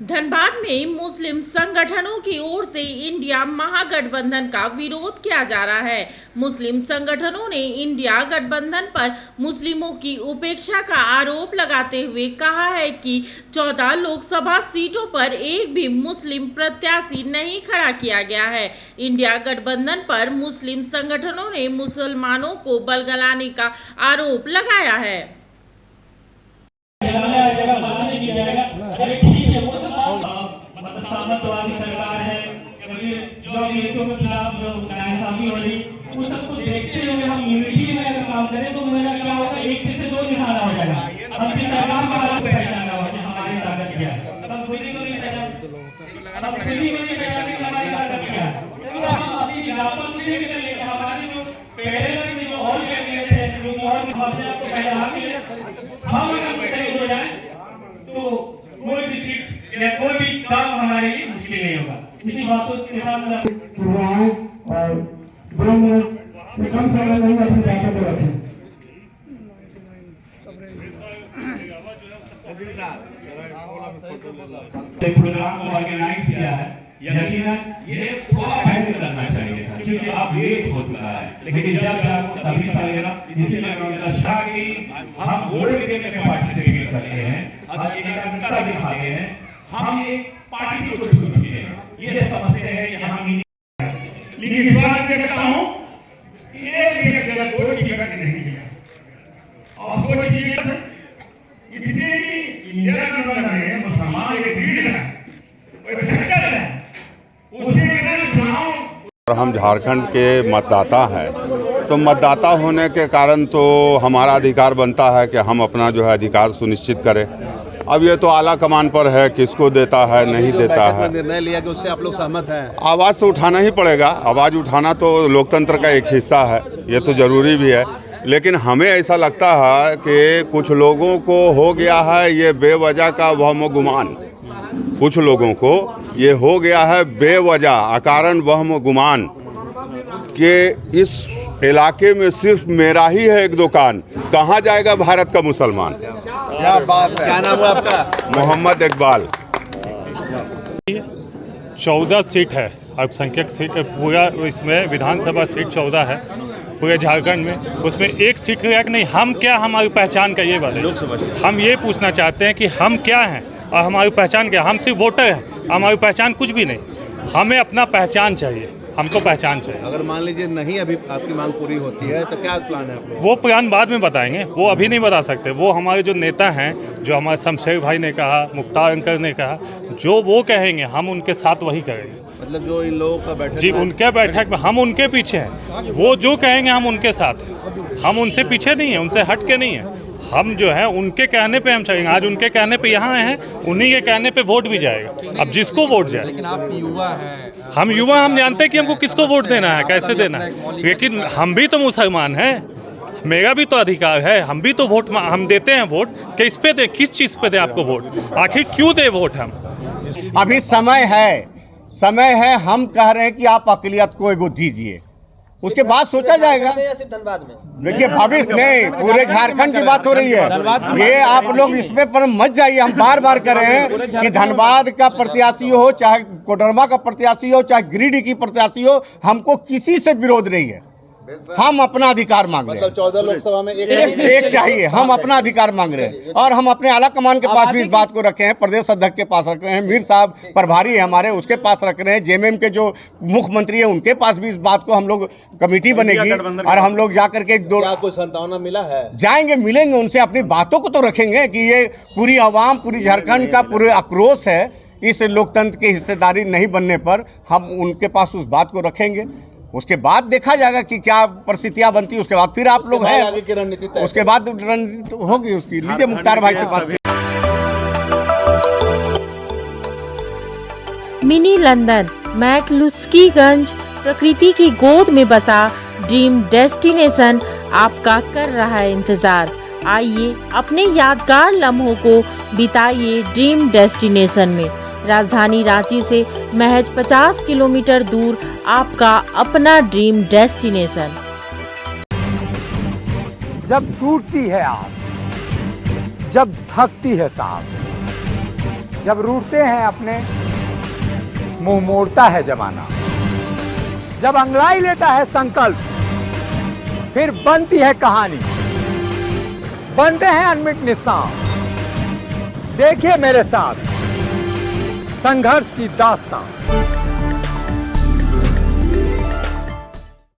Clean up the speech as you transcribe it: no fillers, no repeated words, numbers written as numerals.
धनबाद में मुस्लिम संगठनों की ओर से इंडिया महागठबंधन का विरोध किया जा रहा है। मुस्लिम संगठनों ने इंडिया गठबंधन पर मुस्लिमों की उपेक्षा का आरोप लगाते हुए कहा है कि 14 लोकसभा सीटों पर एक भी मुस्लिम प्रत्याशी नहीं खड़ा किया गया है। इंडिया गठबंधन पर मुस्लिम संगठनों ने मुसलमानों को बलगलाने का आरोप लगाया है। सामंतवादी सरकार है जो अंग्रेजों के खिलाफ जो नाइंसाफी हो रही उस सबको देखते हुए हम यूनिटी में अगर काम करें तो मेरा क्या होगा, एक से दो निशाना हो जाएगा। हम सरकार का अलग पहचाना हो कि हमारी ताकत क्या है। हम खुदी को नहीं पहचानते, हम खुदी को नहीं पहचानते कि हमारी ताकत क्या है। तो हम अपनी विरासत से भी कर लेंगे। हमारे जो पहले के जो और कैंडिडेट है जो और अपने आप को पहचान के हम अगर सही हो जाए तो कोई भी सीट या कोई भी काम हमारे लिए मुश्किल नहीं होगा। इसी बातों के साथ और 2 मिनट से कम समय में अपनी बातों को रखें। प्रोग्राम को ऑर्गेनाइज किया है, यकीनन ये थोड़ा पहले करना चाहिए था क्योंकि अब लेट हो चुका है, लेकिन जब आपको तभी चलेगा। इसलिए मैं दर्शा की हम वोट देने में पार्टिसिपेट कर रहे हैं, अब एकता दिखा रहे हैं। हम एक पार्टी को छोड़ चुके हैं, ये समझते हैं कि हम लेकिन इस बात देखता हूँ एक जगह कोई टिकट नहीं है और कोई टिकट इसलिए कि इंडिया गठबंधन में मुसलमान एक लीड है, एक फैक्टर है, उसके बिना चुनाव। हम झारखंड के मतदाता हैं, तो मतदाता होने के कारण तो हमारा अधिकार बनता है कि हम अपना जो है अधिकार सुनिश्चित करें। अब ये तो आला कमान पर है, किसको देता है नहीं देता है। निर्णय लिया कि उससे आप लोग सहमत हैं? आवाज़ तो उठाना ही पड़ेगा, आवाज़ उठाना तो लोकतंत्र का एक हिस्सा है, ये तो ज़रूरी भी है। लेकिन हमें ऐसा लगता है कि कुछ लोगों को हो गया है ये बेवजह का वहम गुमान, कुछ लोगों को ये हो गया है बेवजह अकारण वहम गुमान कि इस इलाके में सिर्फ मेरा ही है एक दुकान, कहाँ जाएगा भारत का मुसलमान। क्या बात है। क्या नाम है आपका? मोहम्मद इकबाल। 14 सीट है अल्पसंख्यक सीट, पूरा इसमें विधानसभा सीट 14 है पूरे झारखंड में, उसमें एक सीट का नहीं। हम क्या, हमारी पहचान का ये बताइए। हम ये पूछना चाहते हैं कि हम क्या हैं और हमारी पहचान क्या। हम सिर्फ वोटर हैं, हमारी पहचान कुछ भी नहीं। हमें अपना पहचान चाहिए, हमको पहचान चाहिए। अगर मान लीजिए नहीं अभी आपकी मांग पूरी होती है तो क्या प्लान है आप लोग? वो प्लान बाद में बताएंगे, वो अभी नहीं बता सकते। वो हमारे जो नेता हैं, जो हमारे शमशेर भाई ने कहा, मुख्तार अंकर ने कहा, जो वो कहेंगे हम उनके साथ वही करेंगे। मतलब जो इन लोगों का बैठक जी, उनके बैठक में हम उनके पीछे हैं, वो जो कहेंगे हम उनके साथ हैं। हम उनसे पीछे नहीं हैं, उनसे हट के नहीं हैं। हम जो है उनके कहने पे हम चलेंगे। आज उनके कहने पे यहाँ हैं, उन्हीं के कहने पे वोट भी जाएगा। अब जिसको वोट जाए। लेकिन आप युवा हैं, हम युवा, हम जानते हैं कि हमको किसको वोट देना है, कैसे देना है। लेकिन हम भी तो मुसलमान हैं, मेरा भी तो अधिकार है। हम भी तो वोट हम देते हैं। वोट किस पे दे, किस चीज़ पे दे आपको वोट, आखिर क्यों दे वोट हम? अभी समय है। हम कह रहे हैं कि आप अक़लियत को एगो दीजिए, उसके बाद सोचा जाएगा। धनबाद में देखिए भविष्य नहीं, पूरे झारखंड की बात हो रही है। ये आप लोग इसमें पर मत जाइए। हम बार बार कर रहे हैं कि धनबाद का प्रत्याशी हो, चाहे कोडरमा का प्रत्याशी हो, चाहे गिरिडीह की प्रत्याशी हो, हमको किसी से विरोध नहीं है। हम अपना अधिकार मांग रहे हैं। मतलब 14 लोकसभा में एक चाहिए। हम अपना अधिकार मांग रहे हैं और हम अपने आला कमान के पास भी इस बात को रखे हैं, प्रदेश अध्यक्ष के पास रख रहे हैं, मीर साहब प्रभारी है हमारे, उसके पास रख रहे हैं, जेएमएम के जो मुख्यमंत्री है उनके पास भी इस बात को हम लोग कमेटी बनेगी और हम लोग जा करके कोई संतावना मिला है, जाएंगे, मिलेंगे उनसे, अपनी बातों को तो रखेंगे कि ये पूरी आवाम, पूरी झारखंड का पूरे आक्रोश है इस लोकतंत्र की हिस्सेदारी नहीं बनने पर। हम उनके पास उस बात को रखेंगे, उसके बाद देखा जाएगा कि क्या परिस्थितियां बनती है। उसके बाद फिर आप लोग हैं, आगे की रणनीति, उसके बाद रणनीति होगी उसकी। लीजिए मुख्तार भाई से बात। मिनी लंदन मैक्लुस्कीगंज प्रकृति की गोद में बसा ड्रीम डेस्टिनेशन आपका कर रहा है इंतजार। आइए अपने यादगार लम्हों को बिताइए ड्रीम डेस्टिनेशन में। राजधानी रांची से महज 50 किलोमीटर दूर आपका अपना ड्रीम डेस्टिनेशन। जब टूटती है आस, जब थकती है सांस, जब रूठते हैं अपने, मुंह मोड़ता है जमाना। जब अंगड़ाई लेता है संकल्प, फिर बनती है कहानी, बनते हैं अनमिट निशान। देखिए मेरे साथ संघर्ष की दास्तां।